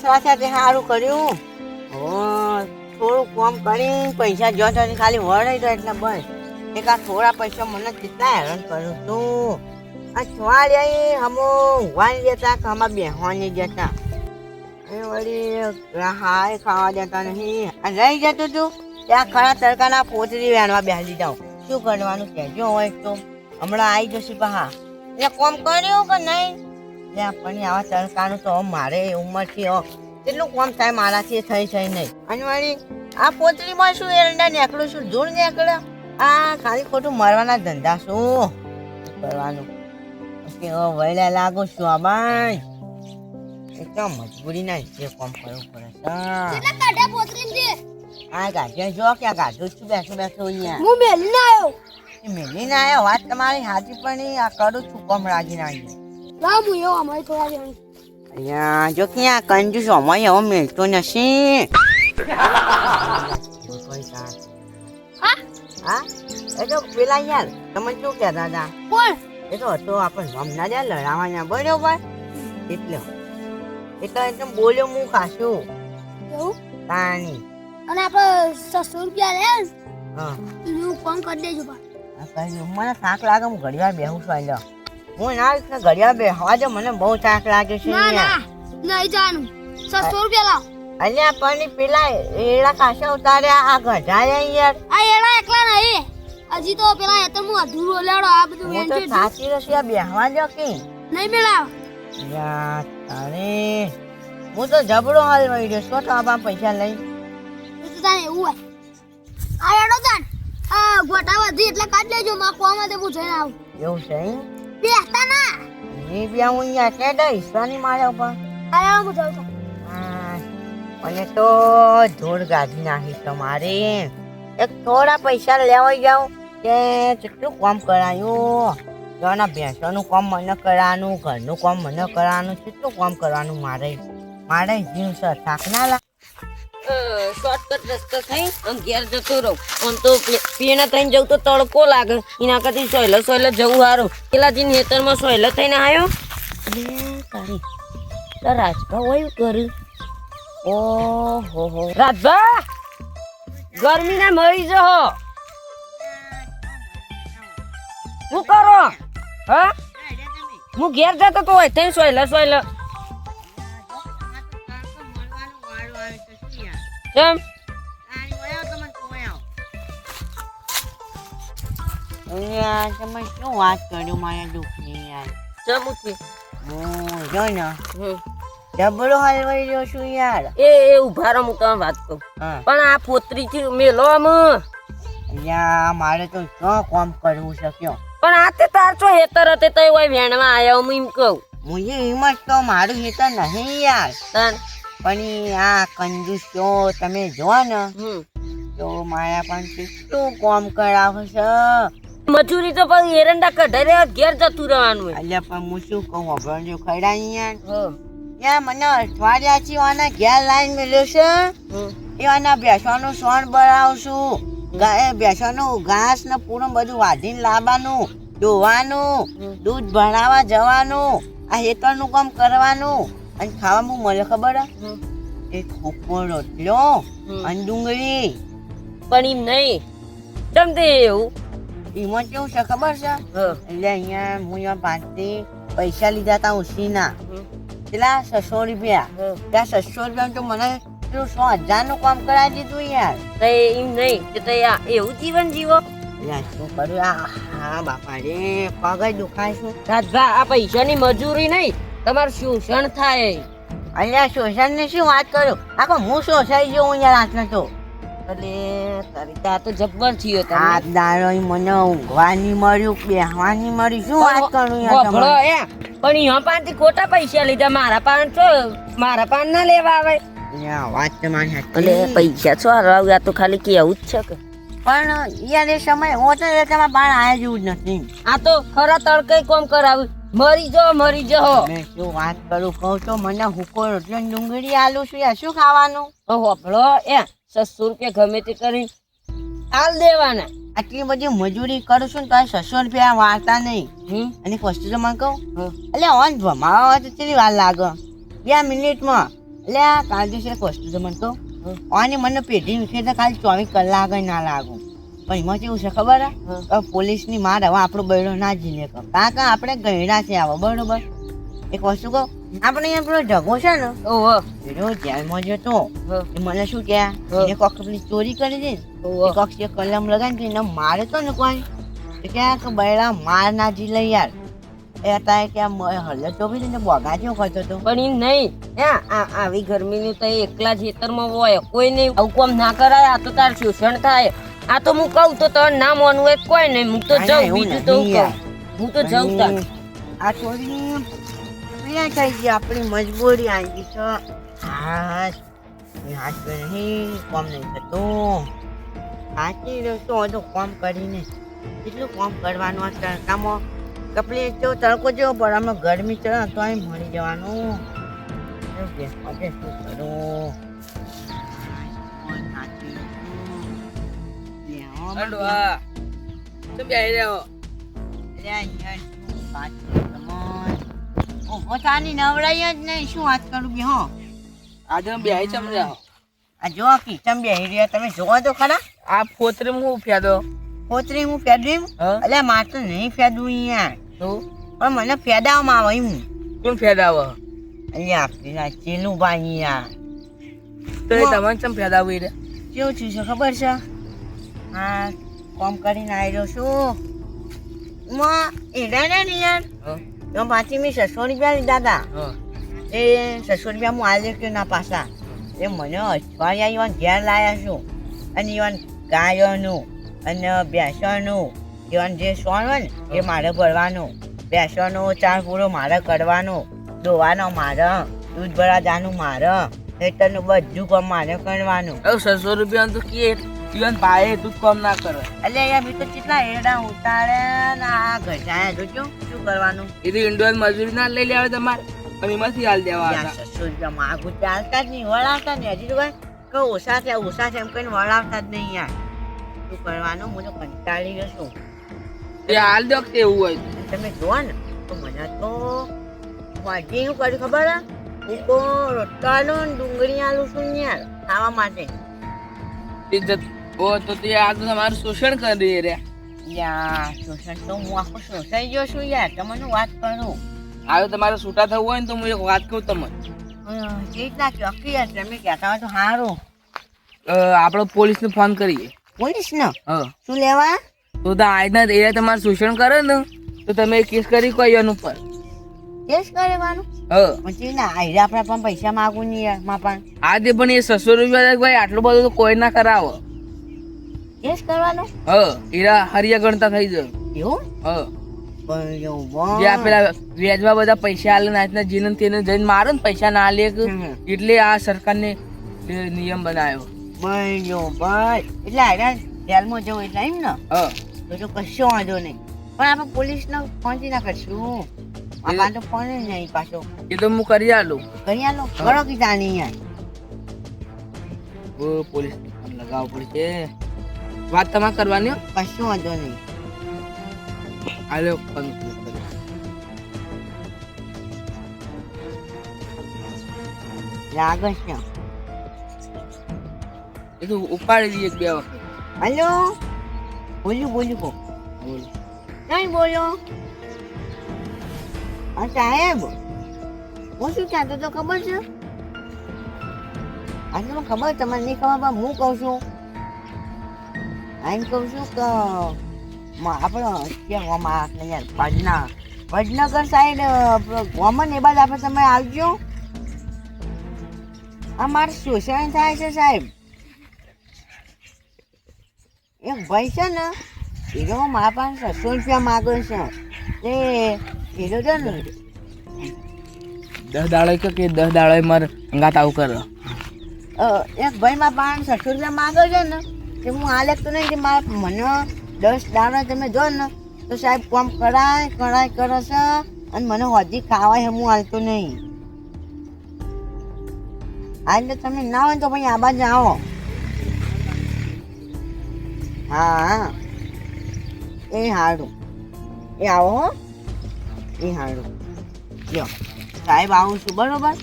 સસરા સાથે સારું કર્યું. થોડું કામ કરી પૈસા જો તો ખાલી વળાઈ દો એટલે બસ. એક આ થોડા પૈસા મને કેટલા હેરાન કરું છું. આ છવાડી હમો ઊંઘવાની જતા કે આમાં બેહવાની જતા એ વળી હાય ખાવા જતા નહીં. અને રહી જતું તું ત્યાં ખરા તડકાના પોતરી વેણવા બેસી જાઉં. શું કરવાનું કહેજો હોય તો હમણાં આવી જશે પહા. એટલે કોમ કર્યું કે નહીં? ત્યાં પણ આવા તડકાનું તો મારે ઉંમરથી કેટલું કોમ થાય મારાથી થઈ નહીં. અને વળી આ પોતરીમાં શું એરંડા નીકળું છું ધૂળ નીકળે. આ ખાલી ખોટું મરવાના ધંધા શું કરવાનું. વહેલા લાગુ છું આ ભાઈ એકદમ મજબૂરી ના જે કોમ કરવું પડે. આ ગાઢિયા જો ક્યાં ગાઢું છું બેઠો અહીંયા. હું મેલીને આવ્યો. મેલીને આવ્યો વાત તમારી હાથી પણ આ કરું છું કોમ રાગીને આવી. લાવ હું એવો અમારી થોડા જણ અહીંયા જો ક્યાં કંજૂસ અમાય હવે મેળતો નથી. હા એ તો પેલા યાર તમે શું કહેતા હતા? કોણ? એ તો હતો આપણે હમણાં જ લડાવવાના બરોબર એટલે એકદમ બોલ્યો હું ખાશું એવું તાણી. અને આપણે 600 રૂપિયા લે હા એનું કામ કરી દેજો બા. મને થાક લાગે હું ઘડિયાળ બેહું છું. એટલે હું ના રીતના ઘડિયાળ બેહવા જો મને બહુ થાક લાગે છે. ના ના નહીં જાનું 600 રૂપિયા લાવ. અલ્યા પણ પેલા એડા કાશા ઉતાર્યા આ ગઢા યાર. આ એડા એકલા નહીં હજી તો પેલા એતર હું અધૂરો લેડો આ બધું હું તો વેચી સાચી રસી બેહવા જો કે નહીં મેળાવ. યાર તારે હું તો જબડો હાલ વહી રહ્યો છો તો આ પૈસા લઈ તો તાને એવું હોય આ એડો જાન આ ગોટા વધી એટલે કાઢ લેજો માં કોમાં તે પૂછાઈને આવું. એવું છે બેસતા ના એ બી હું અહીંયા કેડા હિસ્સાની માર્યા ઉપર આ હું જાઉં છું. મને તો ધૂળ ગાડી નાખી તમારે. એક થોડા પૈસા લેવા જાઉં કે કેટલું કામ કરાયું. જોના ભેંસોનું કામ મને કરવાનું ઘરનું કામ મને કરવાનું કેટલું કામ કરવાનું મારે જીવ છે થાક ના લાગે. શોર્ટકટ રસ્તો થઈ અને ઘેર જતો રહું. આમ તો પીને થઈને જવું તો તડકો લાગે એના કરતી સોયલો જવું સારું. પેલા જીને હેતરમાં સોયલો થઈને આવ્યો તારી રાજભા હોય કર્યું. ઓહો રાજભા ગરમી ના મરી જહો. શું કરો? હા હું ઘેર જતો તો હોય થઈને સોયલો કેમ તમે શું વાત કર્યું મારા દુઃખની યાર. ચમુથી હું જો ને જબરો હલવાઈ રહ્યો છું યાર. એ ઉભા રહો હું તમે વાત કહું. પણ આ પોતરી થી મેલો આમ અહીંયા મારે તો શું કામ કરવું છે કયો. પણ આ તે તાર છો હેતર હતી તો હોય વેણવા આવ્યા હું એમ કહું. હું હિંમત તો મારું હેતર નહીં યાર. તાર પણ આ કંજૂસ તો તમે જો ને તો મારા પણ કેટલું કામ કરાવે છે. મજૂરી તો પછી એરંડા કઢાઈ રહ્યા ઘેર જતું રહેવાનું હોય. એટલે પણ હું શું કહું અભરજો ખડા યાર. યાર મને અઠવાડિયાથી આના ઘેર લાઈન મળ્યો છે. એવાના ભેંસોનું સોણ બનાવશું. ભેંસોનું ઘાસ ને પૂરું બધું વાઢીને લાવવાનું ધોવાનું દૂધ ભરાવા જવાનું આ હેતરનું કામ કરવાનું. અને ખાવામાં મળે ખબર એક ખોખો રોટલો અને ડુંગળી. પણ એમ નહીં જમતે એવું એમાં કેવું છે ખબર છે? એટલે અહીંયા હું અહીંયા 5 પૈસા લીધા હતા ઉસીના પેલા 600 રૂપિયા. ત્યાં 600 રૂપિયા તો મને 100,000 નું કામ કરાવી દીધું યાર. એમ નહીં એવું જીવન જીવો. શું કરું હા બાપા રે પગ દુખાય છે. રાજભા આ પૈસાની મજૂરી નહીં તમારું શોષણ થાય. અહીંયા શોષણ ની શું વાત કરું? આખો હું શોષાઈ ગયો યાર આટલો તો. આ તો જબ્બર થયો આ દાડો મને ઊંઘવાની મળ્યું બેહવાની મળી શું વાત કરું યાર. પણ અહીંયા પાસેથી ખોટા પૈસા લીધા મારા પાન ના લેવા આવે. વાત તમારી એટલે પૈસા છો હરવા તો ખાલી કેવું જ છે કે પણ યાર એ સમય હોતો એટલે તમારા બાણ આયા જેવું જ નથી. આ તો ખરા તડકે કોમ કરાવ્યું મરી જાઓ. મેં શું વાત કરું કહું તો મને હુકો રોટલો ડુંગળી આલુ છું યાર શું ખાવાનું? હોપળો 600 રૂપિયા ગમે તે કરી આલ દેવાના. આટલી બધી મજૂરી કરું છું ને તો 600 રૂપિયા વાળતા નહીં. અને એક વસ્તુ તો મને કહું એટલે ઓન ભમાવા તો કેટલી વાર લાગે 2 મિનિટમાં એટલે આ કાલદેશ એક વસ્તુ તો મને તો અને મને પેઢી વિશે તો ખાલી 24 કલાક જ ના લાગુ પણ એમાં કેવું છે ખબર હે પોલીસની માર હવે આપણો બૈરો ના જીલે કાકા આપણે ગયડા છે આવો બરોબર એક વસ્તુ કહું આપણે અહીંયા પેલો ઢગો છે ને ઓહો પેલો જેલમાં જતો એ મને શું કહે એને કોક પેલી ચોરી કરી દે ઓહો કોક છે કલમ લગાવીને એને મારે તો ને કોઈ તો કે બૈરા માર ના જીલે યાર એ હતા કે હલ્લો તો બી ને બોગા જેવો કરતો હતો પણ ઈ નહીં આવી ગરમીની તો એકલા ખેતરમાં હોય કોઈ નહીં આવું કામ ના કરાય આ તો તાર શોષણ થાય આ તો હું કહું તો તાર ના માનવું હોય કોઈ નહીં હું તો જાઉં બીજું તો હું કહું હું તો જાઉં તાર આ થોડી ક્યાં થઈ ગઈ આપણી મજબૂરી આવી ગઈ છે હાશ નહીં કામ નહીં થતું સાચી રહ્યો તો કામ કરીને કેટલું કામ કરવાનું આ તડકામાં કપલી તો તડકો જેવો પડે આમાં ગરમી ચડે તો અહીં મળી જવાનું શું કરું નવડાઈ જ નહીં શું વાત કરું બે હો આજે બે ચમડ્યા આ જો કિચન બેહી રહ્યા તમે જોવા તો ખરા આ ફોતરી હું ફેદો પોતરી હું ફેદવી એટલે મારે તો નહીં ફેદવું યાર તું પણ મને ફેદાવામાં આવે હું કોણ ફેદાવ અહીંયા આપણી ચેલું ભાઈ યાર તો એ તમને ચમ ફેદાવ રે કેવું થયું છે ખબર છે હા કોમ કરીને આવ્યો છું માં એડા ને યાર તો પાછી મેં 600 રૂપિયા લીધા હતા એ 600 રૂપિયા હું આજે કે ના પાછા એ મને અઠવાડિયા ઈવન ઘેર લાવ્યા છું અને ઈવન ગાયોનું અને ભેંસોનું ઈવન જે સોન હોય ને એ મારે ભરવાનું ભેંસોનો ચાર પૂરો મારે કરવાનો દોવાનો મારે દૂધ ભરા જાનું મારે ખેતરનું બધું કામ મારે કરવાનું 600 રૂપિયા તો કે ઈવન ભાઈ તું કામ ના કરે એટલે અહીંયા બી તો કેટલા એડા ઉતારે ને આ ઘટાયા જોજો શું કરવાનું એ તો ઇન્ડોર મજૂરી ના લઈ લેવા તમારે અને એમાંથી હાલ દેવા ત્યાં 600 રૂપિયા માગું ચાલતા જ નહીં વળાવતા જ નહીં હજી તો કે ઓછા છે એમ કહીને વળાવતા જ નહીં યાર શું કરવાનું હું તો કંટાળી ગયો છું એ હાલ દો કે એવું હોય અને તમે જુઓ ને તો મને તો વાજી શું કર્યું ખબર હે હું તો રોટલો ને ડુંગળી આલું છું ને યાર ખાવા માટે ઇજ્જત ઓ તો તે આ તો તમારું શોષણ કરી રે યાર શોષણ તો હું આખો શોષાઈ ગયો છું યાર તમને વાત કરું હવે તમારે છૂટા થવું હોય ને તો હું એક વાત કહું તમને એ રીતના ચોખ્ખી યાર તમે કહેતા હોય તો સારું આપણે પોલીસને ફોન કરીએ પોલીસ ને હા શું લેવા તો આજના એરિયા તમારું શોષણ કરે ને તો તમે કેસ કરી કોઈ એનું પર કેસ કરવાનું હા પછી ના આયરા આપણા પણ પૈસા માગું નહીં યાર માં પણ આજે પણ એ 600 રૂપિયા ભાઈ આટલું બધું તો કોઈ ના કરાવો કેસ કરવાનો હા એરા હરિયા ગણતા થઈ જાય એવું હા બરાબર જે આ પેલા વ્યાજમાં બધા પૈસા આલે નાચના જીને તેને જઈને મારે ને પૈસા ના આલે એટલે આ સરકારને નિયમ બનાવ્યો બરાબર એટલે આયરા જેલમાં જવું એટલે એમ ને હા તો કશો વાંધો નહીં પણ આપણે પોલીસને ફોન ના કરશું આ તો ફોન જ નહીં પાછો એ તો હું કરી આલું કરી આલો કરો કે જાણી યાર ઓ પોલીસ ફોન લગાવવો પડશે વાત તમારે કરવાની હો. કશો વાંધો નહીં આલ્યો ફોન લાગે છે એ તો ઉપાડી દઈએ બે વખત હલો બોલ્યું કો બોલ નહીં બોલ્યો હા સાહેબ હું શું કહેતો તો ખબર છે આ તો ખબર તમને નહીં ખબર પણ હું કહું છું એમ કહું છું કે આપણો ક્યાં આપણે યાર વડનગર સાઈડ ગોમન એ બાજુ આપણે તમે આવજો અમારે શોષણ થાય છે સાહેબ એક ભાઈ છે ને હીરો મારા પાસે 600 રૂપિયા માગે છે તે હીરો છે ને 10 દાડે કે 10 દાડે મારે અંગાત આવું કરે એક ભાઈ મારા પાસે 600 રૂપિયા માગે છે ને તે હું હાલે તો નહીં કે મારે મને 10 દાડા તમે જો ને તો સાહેબ કામ કરાય કરે છે અને મને હજી ખાવાય હું હાલતો નહીં હા એટલે તમે ના હોય તો ભાઈ આ બાજુ આવો હા એ સારું એ આવો હો એ સારું જો સાહેબ આવું છું બરોબર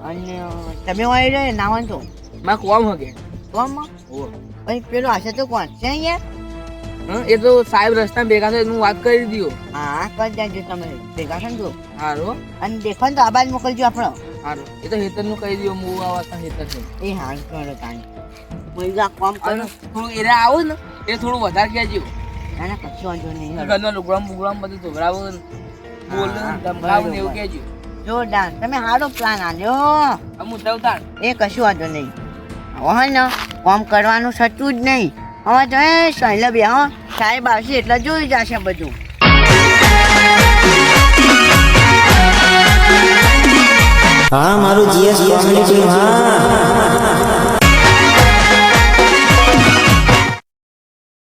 અને તમે વાળી રહ્યો નાવાનું તો માં કોમ હગે કોમાં પછી પેલો હશે તો કોણ છે અહીંયા હા એ તો સાહેબ રસ્તા ભેગા થાય હું વાત કરી દઉં. હા કરી દેજો તમે ભેગા છે ને તો હારો અને દેખો ને તો આબાજ મોકલજો આપણો હારો એ તો હેતરનું કહી દઉં હું આ વાત હેતર છે. એ હાલ કરો તાણી પૈસા કોમ કરો અને થોડું એરા આવો ને એ થોડું વધારે કહેજો. ના કશું વાંધો નહીં હેડો. ઘરના લુગડામ બુગડામ બધું ધોવડાવો ને બોલ હા, ધમકાવો ને એવું બરોબર. કહેજો. જોરદાર તમે સારો પ્લાન આલ્યો અમુ દવતાર એ કશું વાંધો નહીં હવે ને કોમ કરવાનું સચવું જ નહીં હવે તો એ સહેલા બે હો સાહેબ આવશે એટલે જોઈ જશે બધું હા મારું જીએસ કોમેડી ટીમ હા